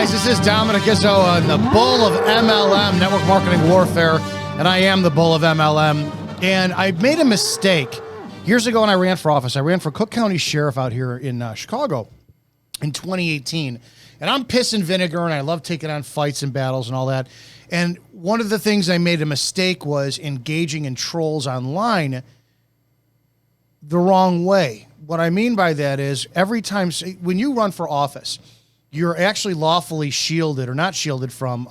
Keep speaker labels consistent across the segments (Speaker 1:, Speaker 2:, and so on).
Speaker 1: guys, this is Dominic Izzo, the bull of MLM, Network Marketing Warfare, and I am the bull of MLM. And I made a mistake years ago when I ran for office. I ran for Cook County Sheriff out here in Chicago in 2018. And I'm piss and vinegar, and I love taking on fights and battles and all that. And one of the things I made a mistake was engaging in trolls online the wrong way. What I mean by that is every time, when you run for office, you're actually lawfully shielded or not shielded from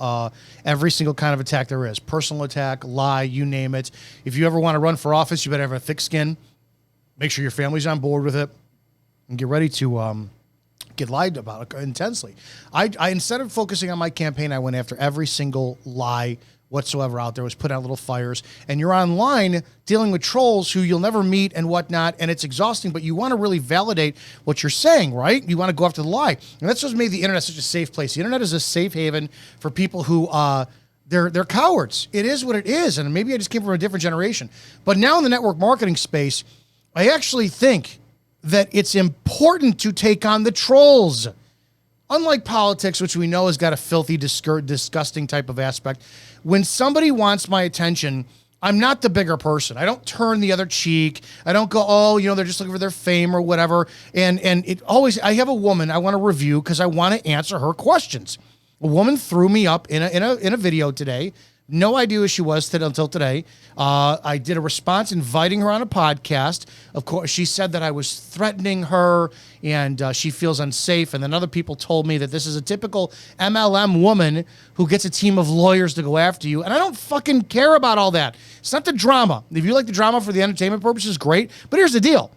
Speaker 1: every single kind of attack there is. Personal attack, lie, you name it. If you ever want to run for office, you better have a thick skin. Make sure your family's on board with it and get ready to get lied about intensely. I instead of focusing on my campaign, I went after every single lie whatsoever out there, was put out little fires, and you're online dealing with trolls who you'll never meet and whatnot, and it's exhausting, but you want to really validate what you're saying, right? You want to go after the lie. And that's what made the internet such a safe place. The internet is a safe haven for people who, they're cowards. It is what it is, and maybe I just came from a different generation. But now in the network marketing space, I actually think that it's important to take on the trolls. Unlike politics, which we know has got a filthy, disgusting type of aspect, when somebody wants my attention, I'm not the bigger person. I don't turn the other cheek. I don't go, oh, they're just looking for their fame or whatever. And it always, I have a woman I want to review because I want to answer her questions. A woman threw me up in a video today. No idea who she was until today. I did a response inviting her on a podcast. Of course, she said that I was threatening her and she feels unsafe. And then other people told me that this is a typical MLM woman who gets a team of lawyers to go after you. And I don't fucking care about all that. It's not the drama. If you like the drama for the entertainment purposes, great. But here's the deal.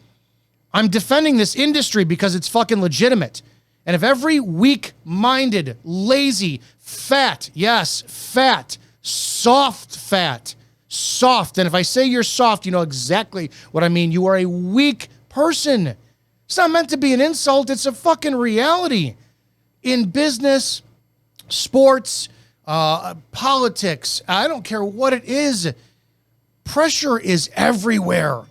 Speaker 1: I'm defending this industry because it's fucking legitimate. And if every weak-minded, lazy, fat, yes, fat, soft fat, soft. And if I say you're soft, you know exactly what I mean. You are a weak person. It's not meant to be an insult. It's a fucking reality. In business, sports, politics, I don't care what it is. Pressure is everywhere.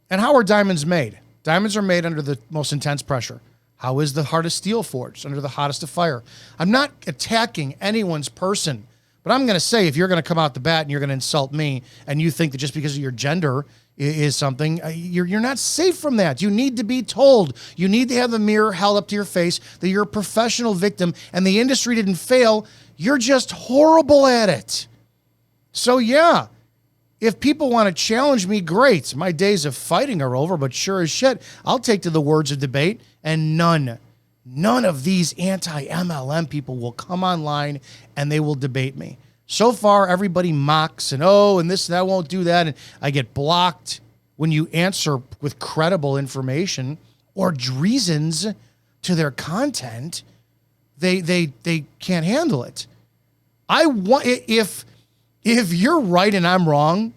Speaker 1: And how are diamonds made? Diamonds are made under the most intense pressure. How is the hardest steel forged? Under the hottest of fire. I'm not attacking anyone's person. But I'm going to say, if you're going to come out the bat and you're going to insult me and you think that just because of your gender is something, you're not safe from that. You need to be told. You need to have the mirror held up to your face that you're a professional victim and the industry didn't fail. You're just horrible at it. So yeah, if people want to challenge me, great. My days of fighting are over, but sure as shit, I'll take to the words of debate, and none of these anti-MLM people will come online and they will debate me. So far, everybody mocks and this and that won't do that. And I get blocked when you answer with credible information or reasons to their content. They can't handle it. If you're right and I'm wrong,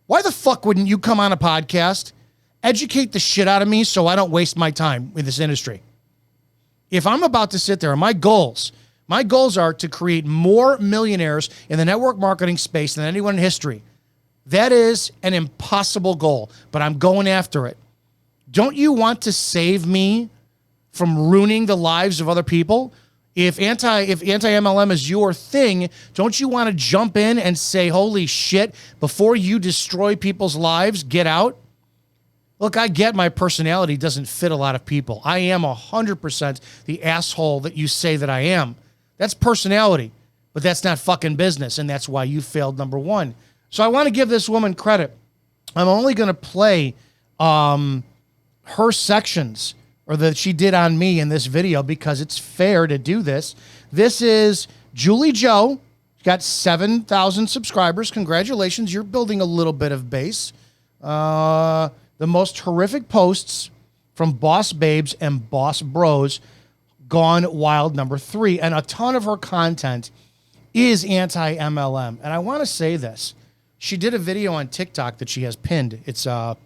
Speaker 1: why the fuck wouldn't you come on a podcast, educate the shit out of me so I don't waste my time in this industry? If I'm about to sit there, and my goals are to create more millionaires in the network marketing space than anyone in history. That is an impossible goal, but I'm going after it. Don't you want to save me from ruining the lives of other people? If anti-MLM is your thing, don't you want to jump in and say, holy shit, before you destroy people's lives, get out? Look, I get my personality doesn't fit a lot of people. I am 100% the asshole that you say that I am. That's personality, but that's not fucking business, and that's why you failed number one. So I want to give this woman credit. I'm only going to play her sections or that she did on me in this video because it's fair to do this. This is Julie Joe. She's got 7,000 subscribers. Congratulations. You're building a little bit of base. The most horrific posts from Boss Babes and Boss Bros, Gone Wild number 3. And a ton of her content is anti-MLM. And I want to say this. She did a video on TikTok that she has pinned. It's Walkin,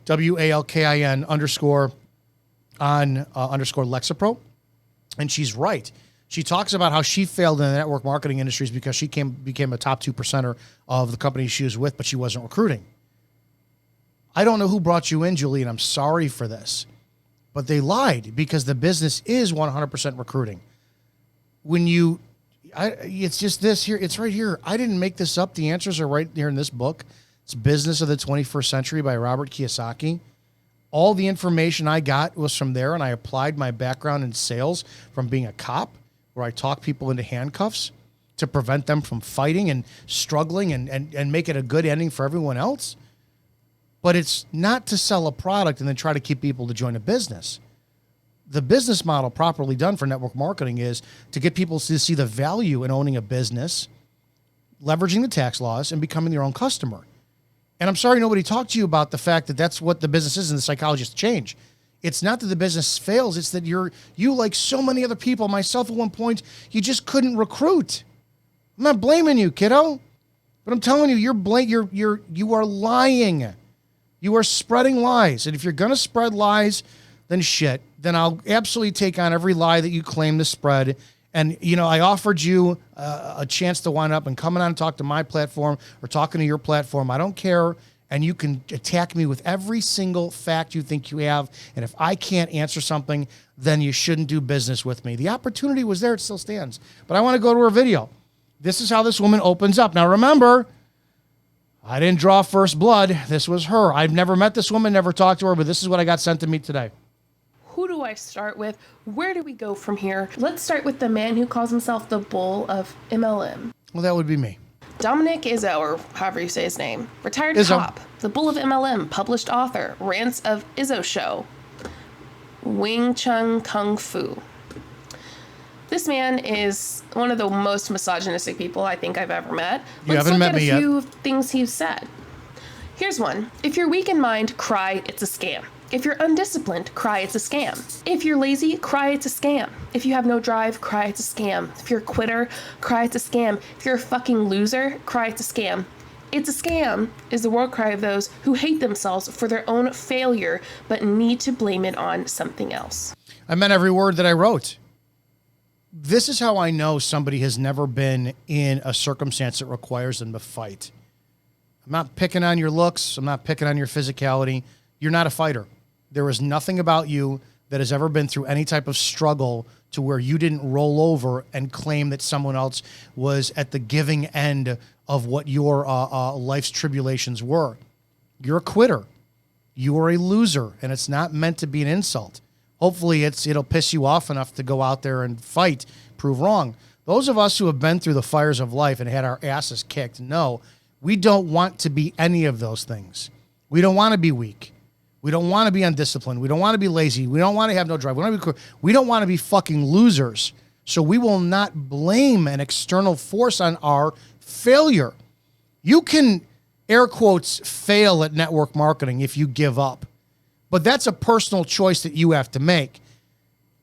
Speaker 1: WALKIN underscore on underscore Lexapro. And she's right. She talks about how she failed in the network marketing industries because she became a top 2%er of the company she was with, but she wasn't recruiting. I don't know who brought you in, Julie, and I'm sorry for this. but they lied because the business is 100% recruiting. It's just this here. It's right here. I didn't make this up. The answers are right here in this book. It's Business of the 21st Century by Robert Kiyosaki. All the information I got was from there, and I applied my background in sales from being a cop, where I talk people into handcuffs to prevent them from fighting and struggling and make it a good ending for everyone else. But it's not to sell a product and then try to keep people to join a business. The business model properly done for network marketing is to get people to see the value in owning a business, leveraging the tax laws, and becoming their own customer. And I'm sorry nobody talked to you about the fact that that's what the business is and the psychologists change. It's not that the business fails. It's that you like so many other people, myself at one point, you just couldn't recruit. I'm not blaming you, kiddo, but I'm telling you, you are lying. You are spreading lies. And if you're going to spread lies, then shit. Then I'll absolutely take on every lie that you claim to spread. And, I offered you a chance to wind up and coming on and talk to my platform or talking to your platform. I don't care. And you can attack me with every single fact you think you have. And if I can't answer something, then you shouldn't do business with me. The opportunity was there. It still stands. But I want to go to her video. This is how this woman opens up. Now, remember, I didn't draw first blood. This was her. I've never met this woman, never talked to her, but this is what I got sent to me today.
Speaker 2: Who do I start with? Where do we go from here? Let's start with the man who calls himself the bull of MLM.
Speaker 1: Well, that would be me.
Speaker 2: Dominic Izzo, or however you say his name. Retired
Speaker 1: Izzo.
Speaker 2: cop, the bull of MLM, published author, rants of Izzo Show, Wing Chun Kung Fu. This man is one of the most misogynistic people I think I've ever met.
Speaker 1: You haven't met me yet.
Speaker 2: Let's look at a few things he's said. Here's one. If you're weak in mind, cry, it's a scam. If you're undisciplined, cry, it's a scam. If you're lazy, cry, it's a scam. If you have no drive, cry, it's a scam. If you're a quitter, cry, it's a scam. If you're a fucking loser, cry, it's a scam. It's a scam is the war cry of those who hate themselves for their own failure, but need to blame it on something else.
Speaker 1: I meant every word that I wrote. This is how I know somebody has never been in a circumstance that requires them to fight. I'm not picking on your looks. I'm not picking on your physicality. You're not a fighter. There is nothing about you that has ever been through any type of struggle to where you didn't roll over and claim that someone else was at the giving end of what your life's tribulations were. You're a quitter. You are a loser, and it's not meant to be an insult. Hopefully it'll piss you off enough to go out there and fight, prove wrong. Those of us who have been through the fires of life and had our asses kicked, no, we don't want to be any of those things. We don't want to be weak. We don't want to be undisciplined. We don't want to be lazy. We don't want to have no drive. We don't want to be fucking losers. So we will not blame an external force on our failure. You can, air quotes, fail at network marketing if you give up. But that's a personal choice that you have to make.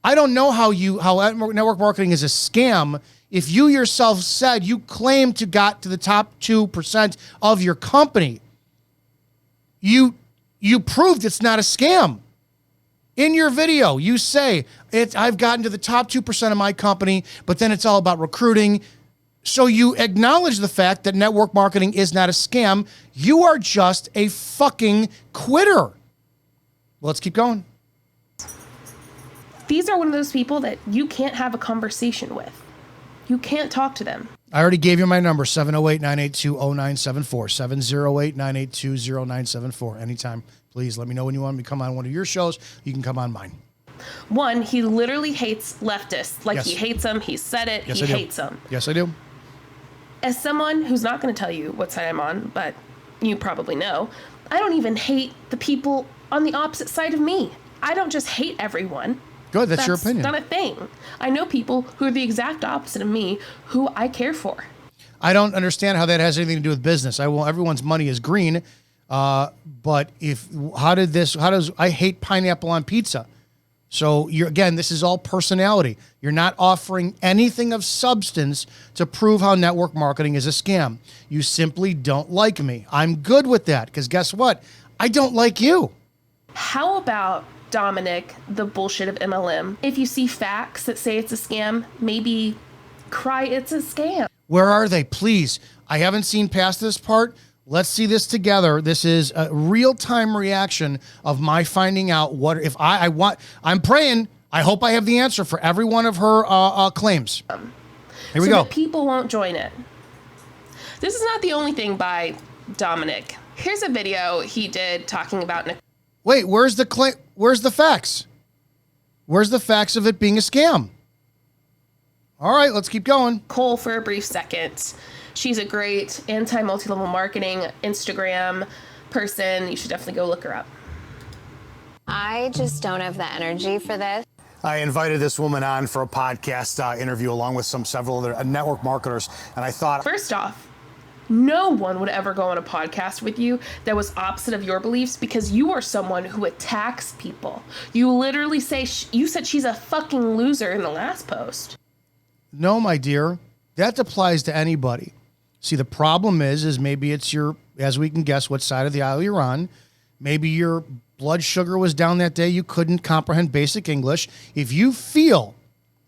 Speaker 1: I don't know how network marketing is a scam if you yourself said you claim to got to the top 2% of your company. You proved it's not a scam. In your video, you say, I've gotten to the top 2% of my company, but then it's all about recruiting. So you acknowledge the fact that network marketing is not a scam. You are just a fucking quitter. Let's keep going.
Speaker 2: These are one of those people that you can't have a conversation with. You can't talk to them.
Speaker 1: I already gave you my number, 708-982-0974, 708-982-0974. Anytime, please let me know when you want me to come on one of your shows. You can come on mine.
Speaker 2: One, he literally hates leftists. Like,
Speaker 1: yes.
Speaker 2: He hates them. He said it.
Speaker 1: Yes,
Speaker 2: he
Speaker 1: I do.
Speaker 2: hates them.
Speaker 1: Yes, I do.
Speaker 2: As someone who's not going to tell you what side I'm on, but you probably know, I don't even hate the people on the opposite side of me. I don't just hate everyone.
Speaker 1: Good, that's your opinion.
Speaker 2: That's not a thing. I know people who are the exact opposite of me who I care for.
Speaker 1: I don't understand how that has anything to do with business. Everyone's money is green, but I hate pineapple on pizza. So this is all personality. You're not offering anything of substance to prove how network marketing is a scam. You simply don't like me. I'm good with that because guess what? I don't like you.
Speaker 2: How about Dominic, the bullshit of MLM? If you see facts that say it's a scam, maybe cry it's a scam.
Speaker 1: Where are they? Please. I haven't seen past this part. Let's see this together. This is a real-time reaction of my finding out what if I want. I'm praying. I hope I have the answer for every one of her claims. Here we go.
Speaker 2: That people won't join it. This is not the only thing by Dominic. Here's a video he did talking about.
Speaker 1: Wait, where's the claim? Where's the facts? Where's the facts of it being a scam? All right, let's keep going.
Speaker 2: Nicole for a brief second. She's a great anti-multi-level marketing Instagram person. You should definitely go look her up.
Speaker 3: I just don't have the energy for this.
Speaker 4: I invited this woman on for a podcast interview along with several other network marketers, and I thought...
Speaker 2: First off, no one would ever go on a podcast with you that was opposite of your beliefs, because you are someone who attacks people. You literally say, you said she's a fucking loser in the last post.
Speaker 1: No, my dear, that applies to anybody. See, the problem is maybe it's your, as we can guess, what side of the aisle you're on. Maybe your blood sugar was down that day. You couldn't comprehend basic English. If you feel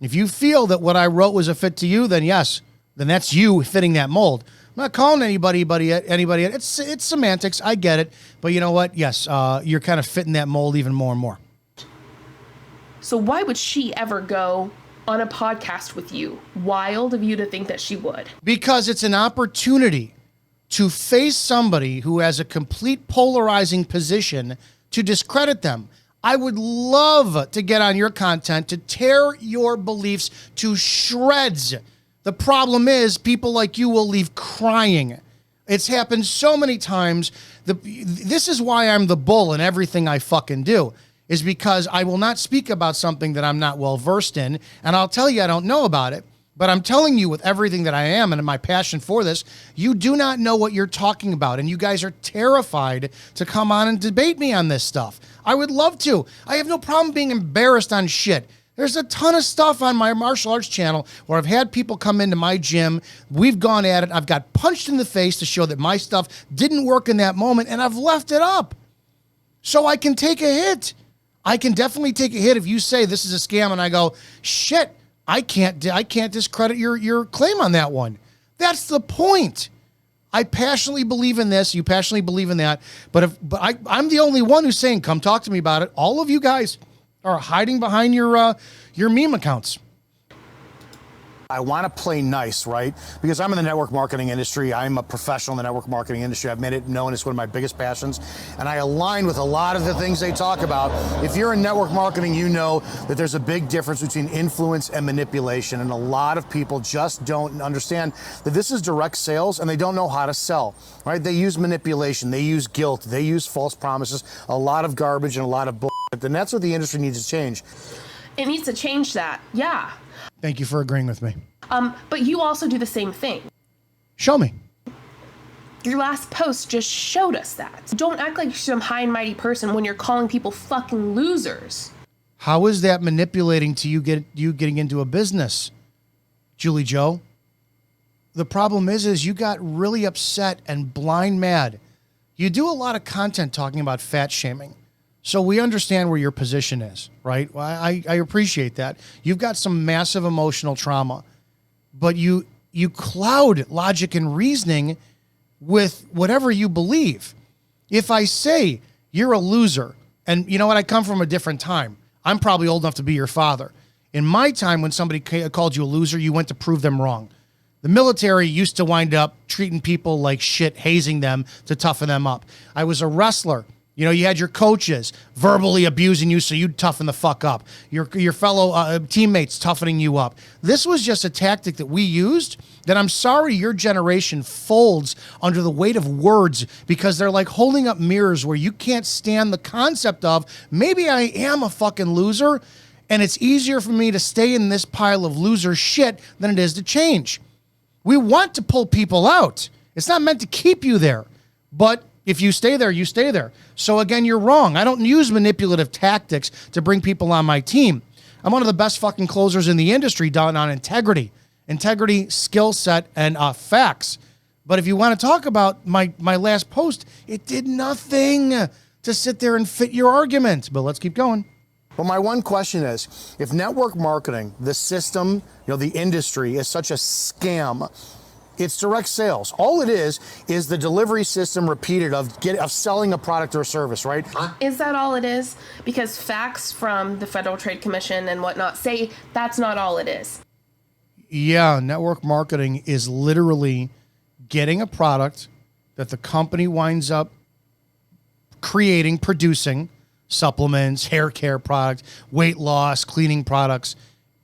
Speaker 1: that what I wrote was a fit to you, then yes, then that's you fitting that mold. I'm not calling anybody. It's semantics. I get it. But you know what? Yes, you're kind of fitting that mold even more and more.
Speaker 2: So why would she ever go on a podcast with you? Wild of you to think that she would.
Speaker 1: Because it's an opportunity to face somebody who has a complete polarizing position to discredit them. I would love to get on your content to tear your beliefs to shreds. The problem is people like you will leave crying. It's happened so many times. This is why I'm the bull in everything I fucking do, is because I will not speak about something that I'm not well versed in, and I'll tell you I don't know about it, but I'm telling you with everything that I am and my passion for this, you do not know what you're talking about, and you guys are terrified to come on and debate me on this stuff. I would love to. I have no problem being embarrassed on shit. There's a ton of stuff on my martial arts channel where I've had people come into my gym. We've gone at it. I've got punched in the face to show that my stuff didn't work in that moment, and I've left it up so I can take a hit. I can definitely take a hit if you say this is a scam and I go, shit, I can't discredit your claim on that one. That's the point. I passionately believe in this. You passionately believe in that. But I'm the only one who's saying, come talk to me about it. All of you guys are hiding behind your meme accounts.
Speaker 4: I want to play nice, right? Because I'm in the network marketing industry. I'm a professional in the network marketing industry. I've made it known it's one of my biggest passions. And I align with a lot of the things they talk about. If you're in network marketing, you know that there's a big difference between influence and manipulation. And a lot of people just don't understand that this is direct sales and they don't know how to sell, right? They use manipulation. They use guilt. They use false promises, a lot of garbage and a lot of bullshit. And that's what the industry needs to change.
Speaker 2: It needs to change that. Yeah.
Speaker 1: Thank you for agreeing with me.
Speaker 2: But you also do the same thing.
Speaker 1: Show me.
Speaker 2: Your last post just showed us that. Don't act like you're some high and mighty person when you're calling people fucking losers.
Speaker 1: How is that manipulating to you getting into a business, Julie Joe? The problem is you got really upset and blind mad. You do a lot of content talking about fat shaming. So we understand where your position is, right? I appreciate that. You've got some massive emotional trauma, but you cloud logic and reasoning with whatever you believe. If I say you're a loser, and you know what, I come from a different time. I'm probably old enough to be your father. In my time, when somebody called you a loser, you went to prove them wrong. The military used to wind up treating people like shit, hazing them to toughen them up. I was a wrestler. You know, you had your coaches verbally abusing you so you'd toughen the fuck up. Your fellow teammates toughening you up. This was just a tactic that we used that I'm sorry your generation folds under the weight of words, because they're like holding up mirrors where you can't stand the concept of maybe I am a fucking loser and it's easier for me to stay in this pile of loser shit than it is to change. We want to pull people out. It's not meant to keep you there, but if you stay there, you stay there. So again, you're wrong. I don't use manipulative tactics to bring people on my team. I'm one of the best fucking closers in the industry done on integrity, skill set, and facts. But if you want to talk about my last post, it did nothing to sit there and fit your argument. But let's keep going.
Speaker 4: Well, my one question is, if network marketing, the system, the industry is such a scam, It's direct sales. All it is the delivery system repeated of selling a product or a service, right?
Speaker 2: Is that all it is? Because facts from the Federal Trade Commission and whatnot say that's not all it is.
Speaker 1: Yeah, network marketing is literally getting a product that the company winds up creating, producing, supplements, hair care product, weight loss, cleaning products,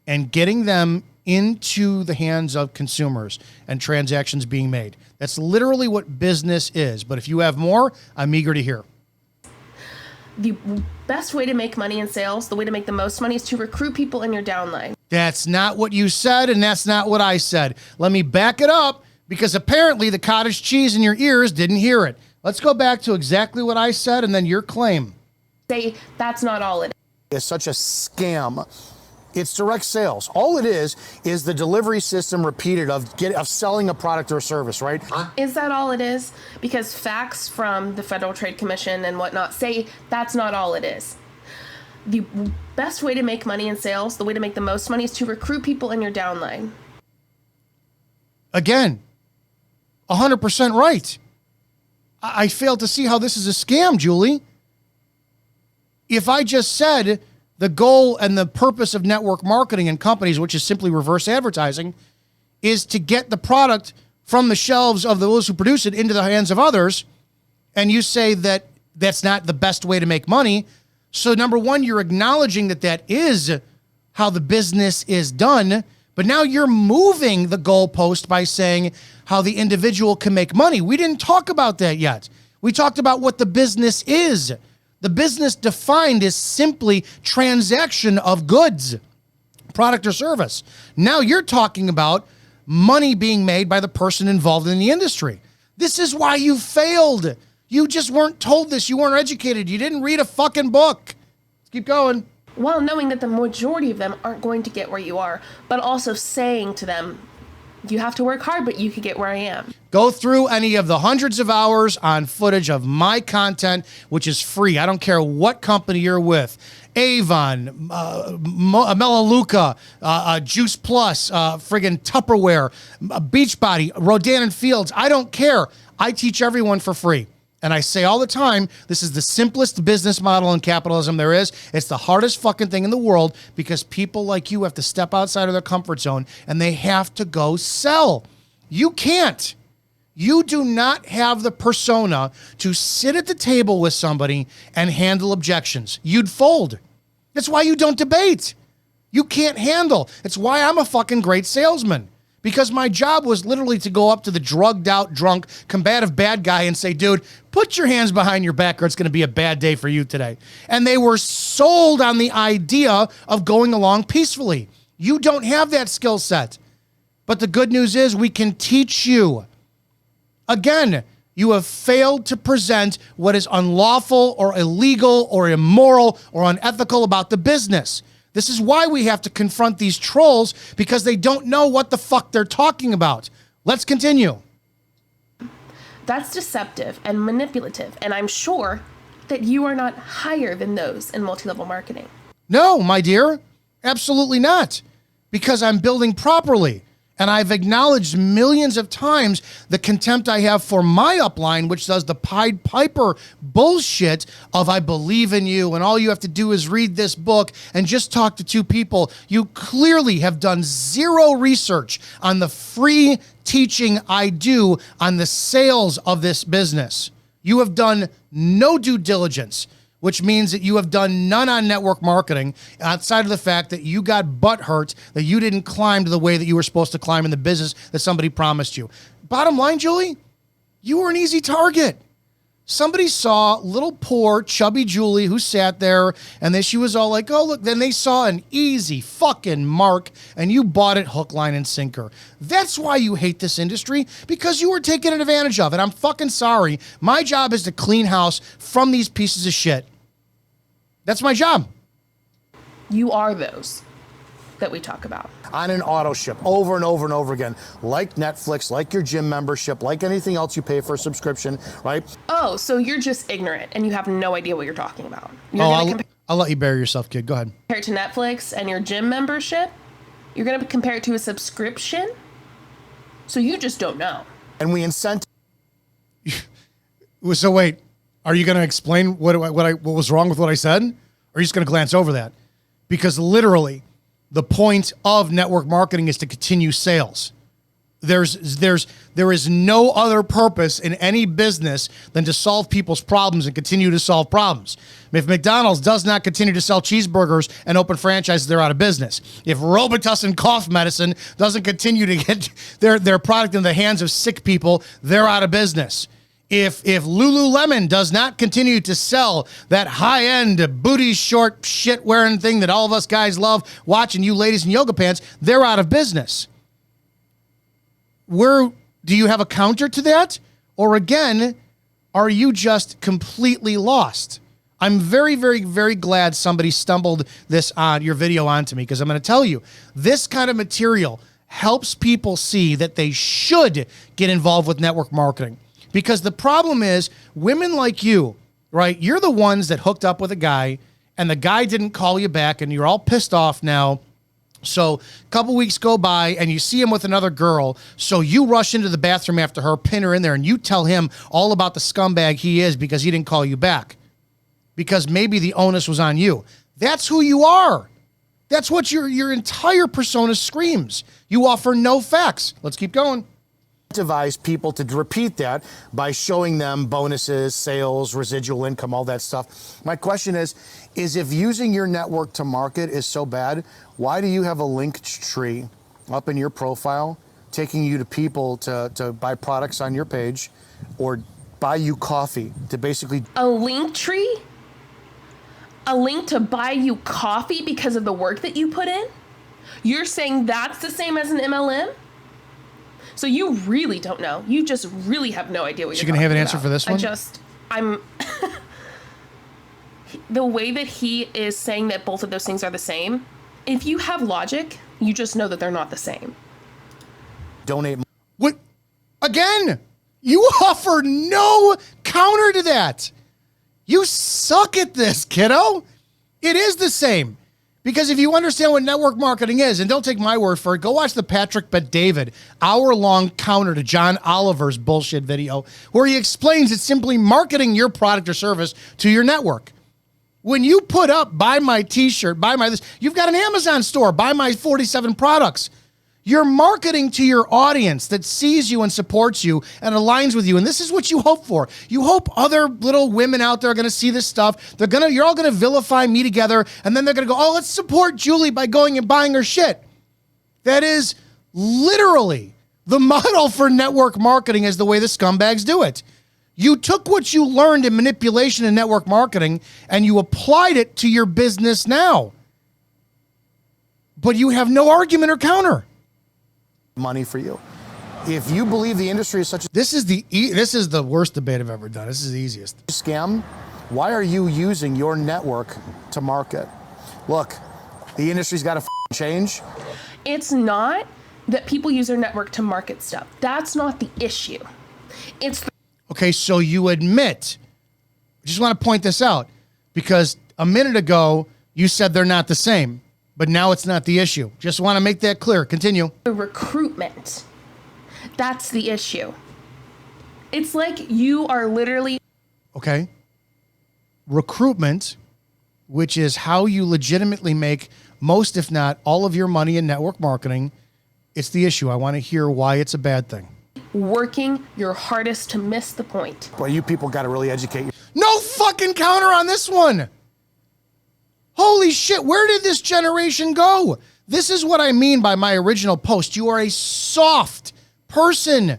Speaker 1: and getting them into the hands of consumers and transactions being made. That's literally what business is. But if you have more, I'm eager to hear.
Speaker 2: The best way to make money in sales, the way to make the most money, is to recruit people in your downline.
Speaker 1: That's not what you said, and that's not what I said. Let me back it up, because apparently the cottage cheese in your ears didn't hear it. Let's go back to exactly what I said and then your claim.
Speaker 2: Say that's not all it is.
Speaker 4: It's such a scam. It's direct sales. All it is the delivery system repeated of selling a product or a service, right?
Speaker 2: Is that all it is? Because facts from the Federal Trade Commission and whatnot say that's not all it is. The best way to make money in sales, the way to make the most money, is to recruit people in your downline.
Speaker 1: Again, 100% right. I fail to see how this is a scam, Julie. If I just said the goal and the purpose of network marketing and companies, which is simply reverse advertising, is to get the product from the shelves of those who produce it into the hands of others, and you say that that's not the best way to make money. So number one, you're acknowledging that that is how the business is done, but now you're moving the goalpost by saying how the individual can make money. We didn't talk about that yet. We talked about what the business is. The business defined is simply transaction of goods, product or service. Now you're talking about money being made by the person involved in the industry. This is why you failed. You just weren't told this. You weren't educated. You didn't read a fucking book. Let's keep going.
Speaker 2: While knowing that the majority of them aren't going to get where you are, but also saying to them, you have to work hard, but you could get where I am.
Speaker 1: Go through any of the hundreds of hours on footage of my content, which is free. I don't care what company you're with. Avon, Melaleuca, Juice Plus, friggin' Tupperware, Beachbody, Rodan and Fields. I don't care. I teach everyone for free. And I say all the time, this is the simplest business model in capitalism there is. It's the hardest fucking thing in the world, because people like you have to step outside of their comfort zone and they have to go sell. You can't. You do not have the persona to sit at the table with somebody and handle objections. You'd fold. That's why you don't debate. You can't handle. It's why I'm a fucking great salesman. Because my job was literally to go up to the drugged out, drunk, combative bad guy and say, dude, put your hands behind your back or it's going to be a bad day for you today. And they were sold on the idea of going along peacefully. You don't have that skill set. But the good news is we can teach you. Again, you have failed to present what is unlawful or illegal or immoral or unethical about the business. This is why we have to confront these trolls, because they don't know what the fuck they're talking about. Let's continue.
Speaker 2: That's deceptive and manipulative, and I'm sure that you are not higher than those in multi-level marketing.
Speaker 1: No, my dear, absolutely not, because I'm building properly. And I've acknowledged millions of times the contempt I have for my upline, which does the Pied Piper bullshit of I believe in you and all you have to do is read this book and just talk to two people. You clearly have done zero research on the free teaching I do on the sales of this business. You have done no due diligence, which means that you have done none on network marketing outside of the fact that you got butt hurt, that you didn't climb to the way that you were supposed to climb in the business that somebody promised you. Bottom line, Julie, you were an easy target. Somebody saw little poor chubby Julie who sat there and then she was all like, oh, look, then they saw an easy fucking mark and you bought it hook, line, and sinker. That's why you hate this industry, because you were taken advantage of. And I'm fucking sorry. My job is to clean house from these pieces of shit. That's my job.
Speaker 2: You are those that we talk about.
Speaker 4: On an auto ship over and over and over again, like Netflix, like your gym membership, like anything else you pay for a subscription, right?
Speaker 2: Oh, so you're just ignorant and you have no idea what you're talking about. You're
Speaker 1: I'll let you bury yourself, kid. Go ahead.
Speaker 2: Compare it to Netflix and your gym membership? You're going to compare it to a subscription? So you just don't know.
Speaker 4: And we incentivize.
Speaker 1: So wait, are you going to explain what was wrong with what I said? Or are you just going to glance over that? Because literally, the point of network marketing is to continue sales. There is no other purpose in any business than to solve people's problems and continue to solve problems. If McDonald's does not continue to sell cheeseburgers and open franchises, they're out of business. If Robitussin cough medicine doesn't continue to get their product in the hands of sick people, they're out of business. If Lululemon does not continue to sell that high-end booty short shit wearing thing that all of us guys love watching, you ladies in yoga pants, they're out of business. Do you have a counter to that? Or again, are you just completely lost? I'm very, very, very glad somebody stumbled your video onto me, because I'm going to tell you, this kind of material helps people see that they should get involved with network marketing. Because the problem is, women like you, right? You're the ones that hooked up with a guy and the guy didn't call you back and you're all pissed off now. So a couple weeks go by and you see him with another girl. So you rush into the bathroom after her, pin her in there, and you tell him all about the scumbag he is because he didn't call you back. Because maybe the onus was on you. That's who you are. That's what your entire persona screams. You offer no facts. Let's keep going.
Speaker 4: Incentivize people to repeat that by showing them bonuses, sales, residual income, all that stuff. My question is if using your network to market is so bad, why do you have a link tree up in your profile taking you to people to buy products on your page or buy you coffee to basically...
Speaker 2: A link tree? A link to buy you coffee because of the work that you put in? You're saying that's the same as an MLM? So you really don't know. You just really have no idea what you're talking about.
Speaker 1: You gonna have an answer for this one?
Speaker 2: I'm the way that he is saying that both of those things are the same, if you have logic, you just know that they're not the same.
Speaker 4: Donate.
Speaker 1: What? Again, you offer no counter to that. You suck at this, kiddo. It is the same. Because if you understand what network marketing is, and don't take my word for it, go watch the Patrick Bet-David hour-long counter to John Oliver's bullshit video where he explains it's simply marketing your product or service to your network. When you put up, buy my t-shirt, buy my this, you've got an Amazon store, buy my 47 products. You're marketing to your audience that sees you and supports you and aligns with you. And this is what you hope for. You hope other little women out there are going to see this stuff. You're all going to vilify me together. And then they're going to go, oh, let's support Julie by going and buying her shit. That is literally the model for network marketing, is the way the scumbags do it. You took what you learned in manipulation and network marketing and you applied it to your business now. But you have no argument or counter.
Speaker 4: Money for you. If you believe the industry is such a
Speaker 1: this is the worst debate I've ever done. This is the easiest
Speaker 4: scam, why are you using your network to market? Look, the industry's got to change.
Speaker 2: It's not that people use their network to market stuff. That's not the issue.
Speaker 1: Okay, so you admit, I just want to point this out, because a minute ago you said they're not the same. But now it's not the issue. Just want to make that clear. Continue.
Speaker 2: The recruitment. That's the issue. It's like you are literally...
Speaker 1: Okay. Recruitment, which is how you legitimately make most, if not all of your money in network marketing, it's the issue. I want to hear why it's a bad thing.
Speaker 2: Working your hardest to miss the point.
Speaker 4: Well, you people got to really educate you.
Speaker 1: No fucking counter on this one. Holy shit, where did this generation go? This is what I mean by my original post. You are a soft person.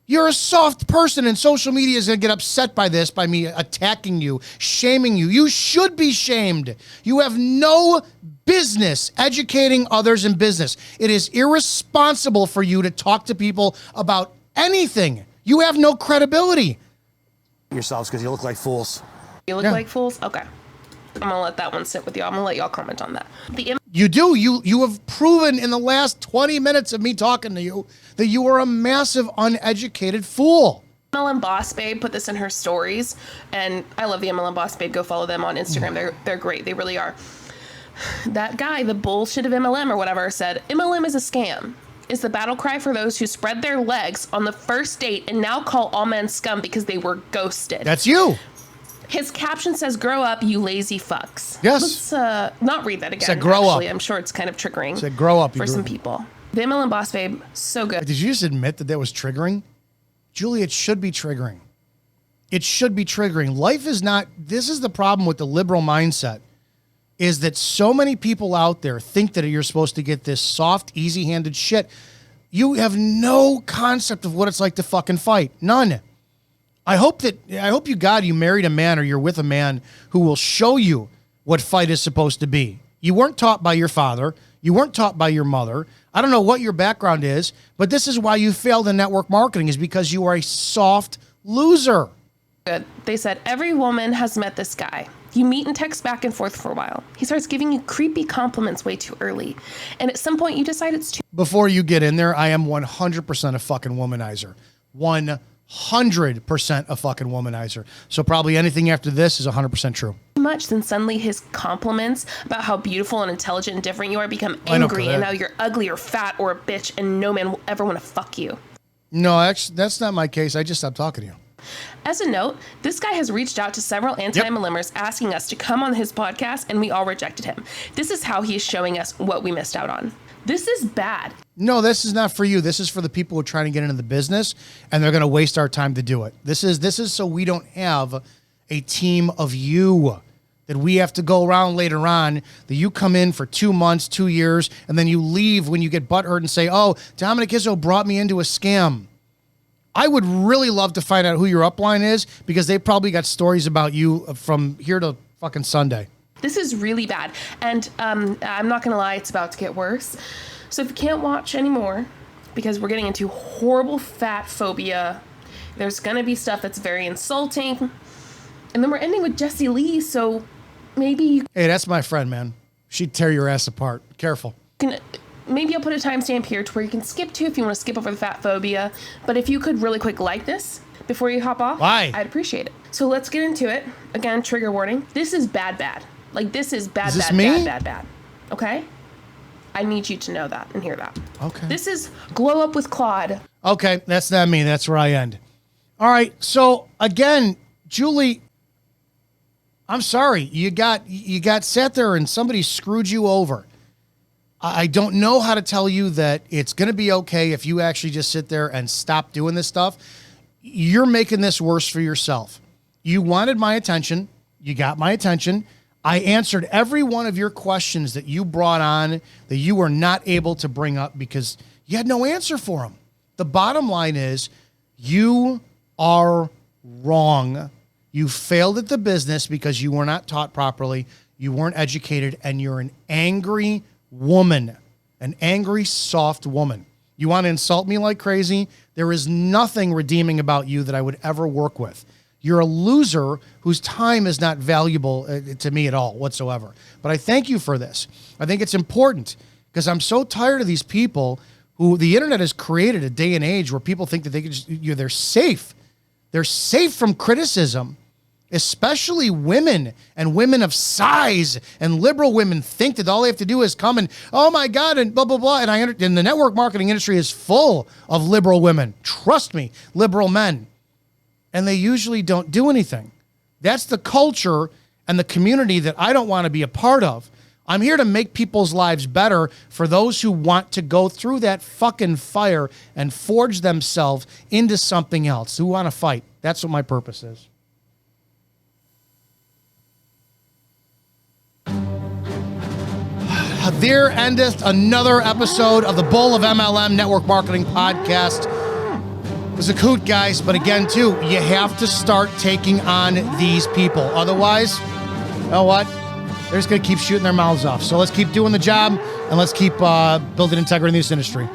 Speaker 1: You're a soft person, and social media is going to get upset by this, by me attacking you, shaming you. You should be shamed. You have no business educating others in business. It is irresponsible for you to talk to people about anything. You have no credibility.
Speaker 4: Yourselves, because you look like fools.
Speaker 2: You look like fools? Okay. I'm going to let that one sit with y'all. I'm going to let y'all comment on that.
Speaker 1: You do. You have proven in the last 20 minutes of me talking to you that you are a massive uneducated fool.
Speaker 2: MLM Boss Babe put this in her stories, and I love the MLM Boss Babe. Go follow them on Instagram. They're great. They really are. That guy, the bullshit of MLM or whatever, said MLM is a scam. is the battle cry for those who spread their legs on the first date and now call all men scum because they were ghosted.
Speaker 1: That's you.
Speaker 2: His caption says, "Grow up, you lazy fucks."
Speaker 1: Yes.
Speaker 2: Let's not read that again.
Speaker 1: Said, "Grow up."
Speaker 2: I'm sure it's kind of triggering.
Speaker 1: Said, "Grow up, you
Speaker 2: for some
Speaker 1: groove."
Speaker 2: people. The MLM Boss Babe, so good.
Speaker 1: Did you just admit that was triggering? Julie, it should be triggering. It should be triggering. Life is not, this is the problem with the liberal mindset, is that so many people out there think that you're supposed to get this soft, easy-handed shit. You have no concept of what it's like to fucking fight. None. I hope you married a man or you're with a man who will show you what fight is supposed to be. You weren't taught by your father. You weren't taught by your mother. I don't know what your background is, but this is why you failed in network marketing, is because you are a soft loser.
Speaker 2: Good. They said, every woman has met this guy. You meet and text back and forth for a while. He starts giving you creepy compliments way too early. And at some point you decide it's too...
Speaker 1: Before you get in there, I am 100% a fucking womanizer. 100% a fucking womanizer. So probably anything after this is 100% true.
Speaker 2: much, then suddenly his compliments about how beautiful and intelligent and different you are become angry, and now you're ugly or fat or a bitch, and no man will ever want to fuck you.
Speaker 1: No, actually, that's not my case. I just stopped talking to you.
Speaker 2: As a note, this guy has reached out to several anti-MLMers asking us to come on his podcast, and we all rejected him. This is how he's showing us what we missed out on. This is bad.
Speaker 1: No, this is not for you. This is for the people who are trying to get into the business, and they're going to waste our time to do it. This is so we don't have a team of you that we have to go around later on, that you come in for 2 months, 2 years, and then you leave when you get butthurt and say, oh, Dominic Izzo brought me into a scam. I would really love to find out who your upline is, because they probably got stories about you from here to fucking Sunday.
Speaker 2: This is really bad. And I'm not going to lie, it's about to get worse. So if you can't watch anymore, because we're getting into horrible fat phobia, there's going to be stuff that's very insulting. And then we're ending with Jessie Lee, so maybe you
Speaker 1: Hey, that's my friend, man. She'd tear your ass apart. Careful.
Speaker 2: can... Maybe I'll put a timestamp here to where you can skip to if you want to skip over the fat phobia. But if you could really quick like this before you hop off,
Speaker 1: Why?
Speaker 2: I'd appreciate it. So let's get into it. Again, trigger warning. This is bad. Like, this is bad,
Speaker 1: Is this
Speaker 2: bad,
Speaker 1: me?
Speaker 2: bad. Okay? I need you to know that and hear that.
Speaker 1: Okay.
Speaker 2: This is Glow Up with Claude.
Speaker 1: Okay, that's not me. That's where I end. All right. So again, Julie, I'm sorry. You got sat there and somebody screwed you over. I don't know how to tell you that it's going to be okay if you actually just sit there and stop doing this stuff. You're making this worse for yourself. You wanted my attention. You got my attention. I answered every one of your questions that you brought on that you were not able to bring up because you had no answer for them. The bottom line is you are wrong. You failed at the business because you were not taught properly. You weren't educated, and you're an angry woman, an angry, soft woman. You want to insult me like crazy? There is nothing redeeming about you that I would ever work with. You're a loser whose time is not valuable to me at all whatsoever. But I thank you for this. I think it's important because I'm so tired of these people who the internet has created a day and age where people think that they can just, they're safe. They're safe from criticism. Especially women and women of size and liberal women think that all they have to do is come and, oh my God, and blah, blah, blah. And the network marketing industry is full of liberal women. Trust me, liberal men. And they usually don't do anything. That's the culture and the community that I don't want to be a part of. I'm here to make people's lives better for those who want to go through that fucking fire and forge themselves into something else, who want to fight. That's what my purpose is. There endeth another episode of the Bull of MLM Network Marketing Podcast. It was a hoot, guys, but again, too, you have to start taking on these people. Otherwise, you know what? They're just going to keep shooting their mouths off. So let's keep doing the job, and let's keep building integrity in this industry.